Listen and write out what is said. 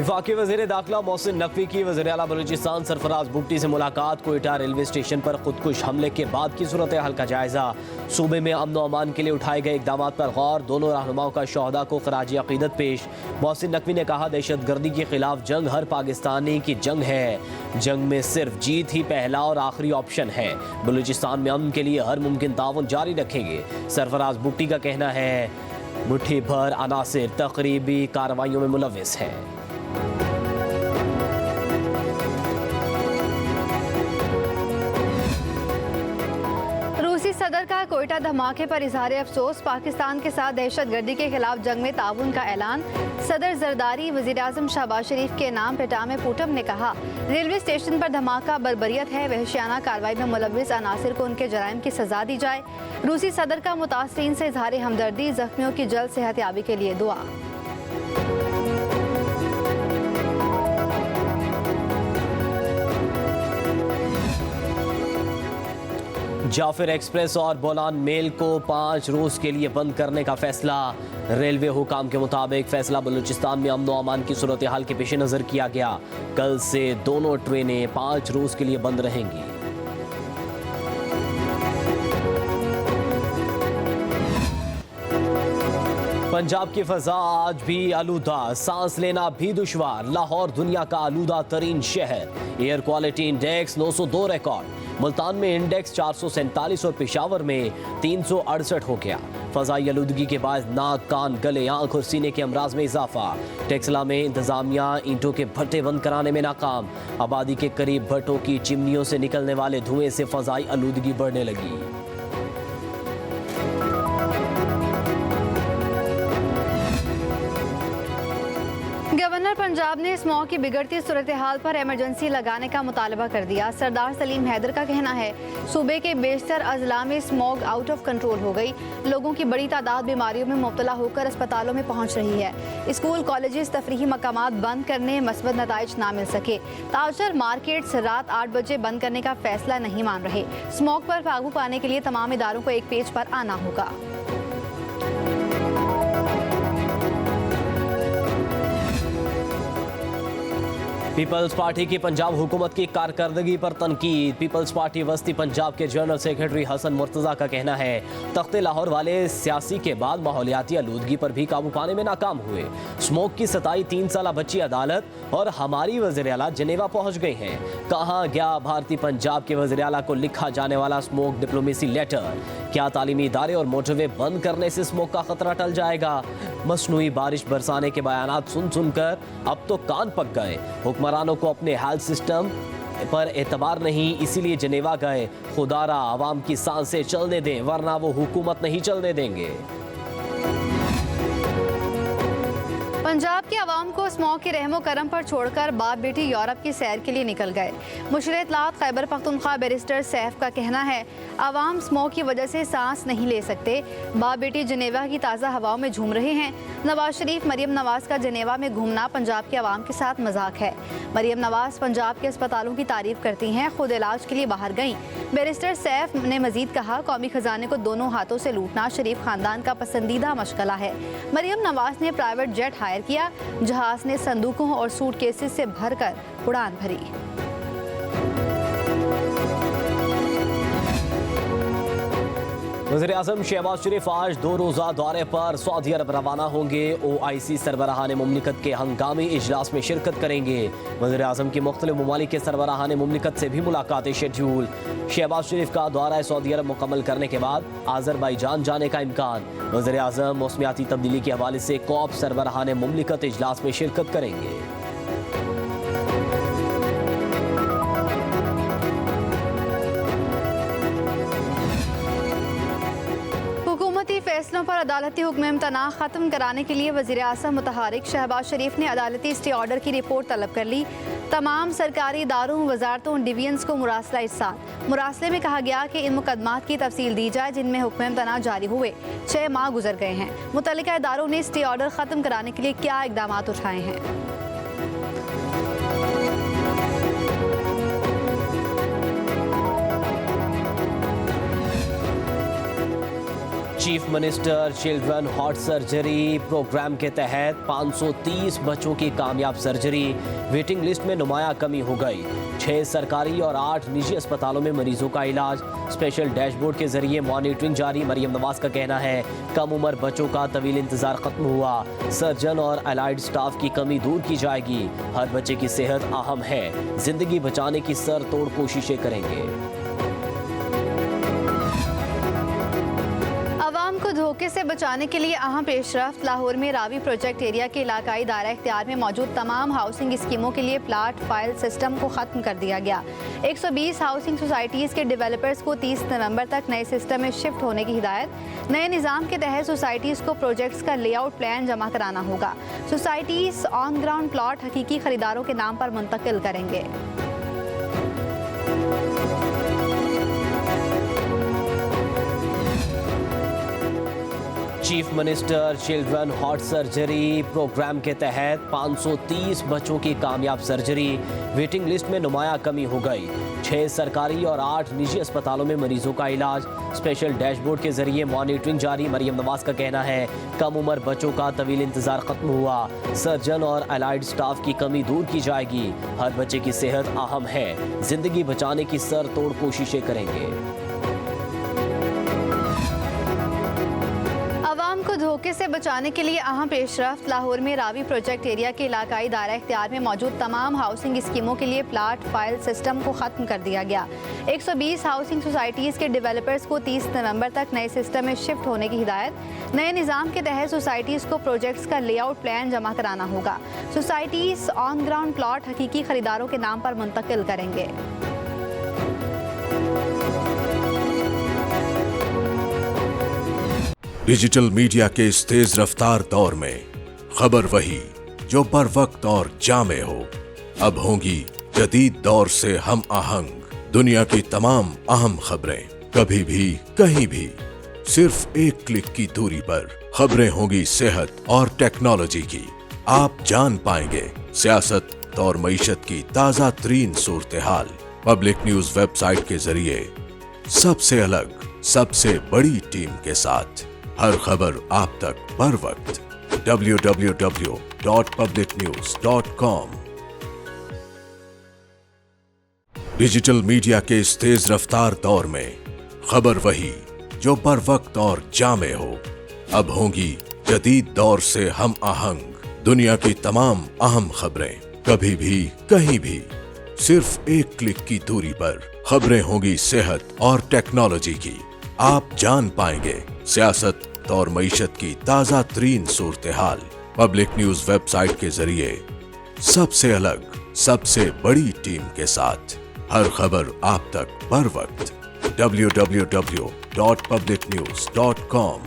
वफाकी वज़ीर दाखिला मोहसिन नकवी की वज़ीर आला बलूचिस्तान सरफराज भुट्टी से मुलाकात। कोयटा रेलवे स्टेशन पर खुदकुश हमले के बाद की सूरत हाल का जायजा। सूबे में अमन व अमान के लिए उठाए गए इकदाम पर गौर। दोनों रहनुमाओं का शहदा को खराज अकीदत पेश। मोहसिन नकवी ने कहा, दहशत गर्दी के खिलाफ जंग हर पाकिस्तानी की जंग है। जंग में सिर्फ जीत ही पहला और आखिरी ऑप्शन है। बलूचिस्तान में अमन के लिए हर मुमकिन ताउन जारी रखेंगे। सरफराज भुट्टी का कहना है, मुट्ठी भर अनासिर तकरीबी कार्रवाइयों में मुलव्विस हैं। रूसी सदर का कोयटा धमाके पर इजहार अफसोस। पाकिस्तान के साथ दहशत गर्दी के खिलाफ जंग में ताउन का ऐलान। सदर जरदारी वज़ीर आज़म शहबाज शरीफ के नाम पेटामे पूटम ने कहा, रेलवे स्टेशन पर धमाका बर्बरियत है। वहशियाना कार्रवाई में मुलव्विस अनासिर को उनके जराइम की सजा दी जाए। रूसी सदर का मुतासरीन से इजहार हमदर्दी। जख्मियों की जल्द सेहतयाबी के लिए दुआ। जाफिर एक्सप्रेस और बोलान मेल को 5 रोज के लिए बंद करने का फैसला। रेलवे हुकाम के मुताबिक फैसला बलूचिस्तान में अमन व अमान की सूरत हाल के पेश नज़र किया गया। कल से दोनों ट्रेनें 5 रोज के लिए बंद रहेंगी। पंजाब की फजा आज भी आलूदा, सांस लेना भी दुश्वार। लाहौर दुनिया का आलूदा तरीन शहर। Air quality index 902 record. Multan में इंडेक्स 447 और पेशावर में 368 हो गया। फजाई आलूदगी के बाद नाक, कान, गले, आंख और सीने के अमराज में इजाफा। टेक्सला में इंतजामिया ईंटों के भट्टे बंद कराने में नाकाम। आबादी के करीब भट्टों की चिमनियों से निकलने वाले धुएं से फजाई आलूदगी बढ़ने लगी। गवर्नर पंजाब ने स्मॉग की बिगड़ती सूरत हाल पर इमरजेंसी लगाने का मुतालबा कर दिया। सरदार सलीम हैदर का कहना है, सूबे के बेशतर अजला में स्मॉग आउट ऑफ कंट्रोल हो गई। लोगों की बड़ी तादाद बीमारियों में मुब्तला होकर अस्पतालों में पहुंच रही है। स्कूल, कॉलेजेस, तफरीही मकामात बंद करने मस्बत नताइज ना मिल सके। ताजर मार्केट्स रात 8 बजे बंद करने का फैसला नहीं मान रहे। स्मॉग पर काबू पाने के लिए तमाम इदारों को एक पेज पर आना होगा। पीपल्स पार्टी की पंजाब हुकूमत की कारकर्दगी पर तनकीद। पीपल्स पार्टी वस्ती पंजाब के जनरल सेक्रेटरी हसन मुर्तज़ा का कहना है, तख्ते लाहौर वाले सियासी के बाद माहौलियाती आलूदगी पर भी काबू पाने में नाकाम हुए। स्मोक की सताई 3 साल बच्ची अदालत और हमारी वज़ीर आला जनेवा पहुंच गई हैं। कहाँ गया भारतीय पंजाब के वज़ीर आला को लिखा जाने वाला स्मोक डिप्लोमेसी लेटर? क्या तालीमी इदारे और मोटरवे बंद करने से स्मोक का खतरा टल जाएगा? मसनूई बारिश बरसाने के बयानात सुन सुनकर अब तो कान पक गए। हुक्मरानों को अपने हेल्थ सिस्टम पर एतबार नहीं, इसीलिए जनेवा गए। खुदारा आवाम की सांसें चलने दें, वरना वो हुकूमत नहीं चलने देंगे। पंजाब के अवाम को स्मॉग के रहमो करम पर छोड़कर बाप बेटी यूरोप की सैर के लिए निकल गए। मुशीर इत्तलात खैबर पख्तूनख्वा बैरिस्टर सैफ का कहना है, अवाम स्मॉग की वजह से सांस नहीं ले सकते। बाप बेटी जनेवा की ताज़ा हवाओं में झूम रहे हैं। नवाज शरीफ, मरियम नवाज का जनेवा में घूमना पंजाब के अवाम के साथ मजाक है। मरियम नवाज पंजाब के अस्पतालों की तारीफ करती हैं, खुद इलाज के लिए बाहर गईं। बैरिस्टर सैफ ने मजीद कहा, कौमी खजाने को दोनों हाथों से लूटना शरीफ खानदान का पसंदीदा मशगला है। मरियम नवाज ने प्राइवेट जेट हायर किया, जहाज ने संदूकों और सूटकेसेस से भरकर उड़ान भरी। वज़ीर आज़म शहबाज शरीफ आज 2 रोज़ा दौरे पर सऊदी अरब रवाना होंगे। OIC सरबराहान मुमलिकत के हंगामी इजलास में शिरकत करेंगे। वज़ीर आज़म की मुख्तलिफ ममालिक के सरबराहान मुमलिकत से भी मुलाकातें शेड्यूल। शहबाज शरीफ का दौरा सऊदी अरब मुकम्मल करने के बाद आज़रबाईजान जाने का इम्कान। वज़ीर आज़म मौसमियाती तब्दीली के हवाले से कॉप सरबराहान मुमलिकत इजलास में शिरकत करेंगे। फैसलों पर अदालती हुक्म इम्तना खत्म कराने के लिए वज़ीर आज़म मुतहरिक शहबाज शरीफ ने अदालती स्टे ऑर्डर की रिपोर्ट तलब कर ली। तमाम सरकारी इदारों, वजारतों, डिवीजन्स को मुरासला इरसाल। मुरासले में कहा गया कि इन मुकदमात की तफसील दी जाए जिनमें हुक्म इम्तना जारी हुए। 6 माह गुजर गए हैं। मुतल्लिका इदारों ने स्टे ऑर्डर खत्म कराने के लिए क्या इकदाम उठाए हैं? Chief minister children heart surgery programme के तहत 530 बच्चों की कामयाब सर्जरी, वेटिंग लिस्ट में नुमाया कमी हो गई। 6 सरकारी और 8 निजी अस्पतालों में मरीजों का इलाज, स्पेशल डैशबोर्ड के जरिए मॉनिटरिंग जारी। मरियम नवाज का कहना है कम उम्र बच्चों का तवील इंतजार खत्म हुआ, सर्जन और अलाइड स्टाफ की कमी दूर की जाएगी। हर बच्चे की सेहत अहम है, जिंदगी बचाने की सर तोड़ कोशिशें करेंगे। आवाम को धोखे से बचाने के लिए अहम पेशरफ्त। लाहौर में रावी प्रोजेक्ट एरिया के इलाकाई दायरा इख्तियार में मौजूद तमाम हाउसिंग स्कीमों के लिए प्लाट फाइल सिस्टम को ख़त्म कर दिया गया। 120 हाउसिंग सोसाइटीज़ के डेवलपर्स को 30 नवंबर तक नए सिस्टम में शिफ्ट होने की हिदायत। नए निज़ाम के तहत सोसाइटीज़ को प्रोजेक्ट्स का लेआउट प्लान जमा कराना होगा। सोसाइटीज़ ऑन ग्राउंड प्लाट हकीकी खरीदारों के नाम पर मुंतकिल करेंगे। Chief minister children heart surgery programme के तहत 530 बच्चों की कामयाब सर्जरी, वेटिंग लिस्ट में नुमाया कमी हो गई। 6 सरकारी और 8 निजी अस्पतालों में मरीजों का इलाज, स्पेशल डैशबोर्ड के जरिए मॉनिटरिंग जारी। मरियम नवाज का कहना है कम उम्र बच्चों का तवील इंतजार खत्म हुआ, सर्जन और अलाइड स्टाफ की कमी दूर की जाएगी। हर बच्चे की सेहत अहम है, जिंदगी बचाने की सर तोड़ कोशिशें करेंगे। आवाम को धोखे से बचाने के लिए अहम पेशरफ्त। लाहौर में रावी प्रोजेक्ट एरिया के इलाकाई दायरा इख्तियार में मौजूद तमाम हाउसिंग स्कीमों के लिए प्लाट फाइल सिस्टम को ख़त्म कर दिया गया। 120 हाउसिंग सोसाइटीज़ के डेवलपर्स को 30 नवंबर तक नए सिस्टम में शिफ्ट होने की हिदायत। नए निज़ाम के तहत सोसाइटीज़ को प्रोजेक्ट्स का लेआउट प्लान जमा कराना होगा। सोसाइटीज़ ऑन ग्राउंड प्लाट हकीकी खरीदारों के नाम पर मुंतकिल करेंगे। डिजिटल मीडिया के इस तेज रफ्तार दौर में खबर वही जो बर वक्त और जामे हो। अब होंगी जदीद दौर से हम आहंग, दुनिया की तमाम अहम खबरें कभी भी कहीं भी सिर्फ एक क्लिक की दूरी पर। खबरें होंगी सेहत और टेक्नोलॉजी की, आप जान पाएंगे सियासत और मईशत की ताजा तरीन सूरत हाल। पब्लिक न्यूज वेबसाइट के जरिए सबसे अलग, सबसे बड़ी टीम के साथ हर खबर आप तक बर वक्त। www.publicnews.com। डिजिटल मीडिया के इस तेज रफ्तार दौर में खबर वही जो बर वक्त और जामे हो। अब होंगी जदीद दौर से हम आहंग, दुनिया की तमाम अहम खबरें कभी भी कहीं भी सिर्फ एक क्लिक की दूरी पर। खबरें होंगी सेहत और टेक्नोलॉजी की, आप जान पाएंगे सियासत और मईशत की ताजा तरीन सूरत हाल। पब्लिक न्यूज वेबसाइट के जरिए सबसे अलग, सबसे बड़ी टीम के साथ हर खबर आप तक बर वक्त। www.publicnews.com।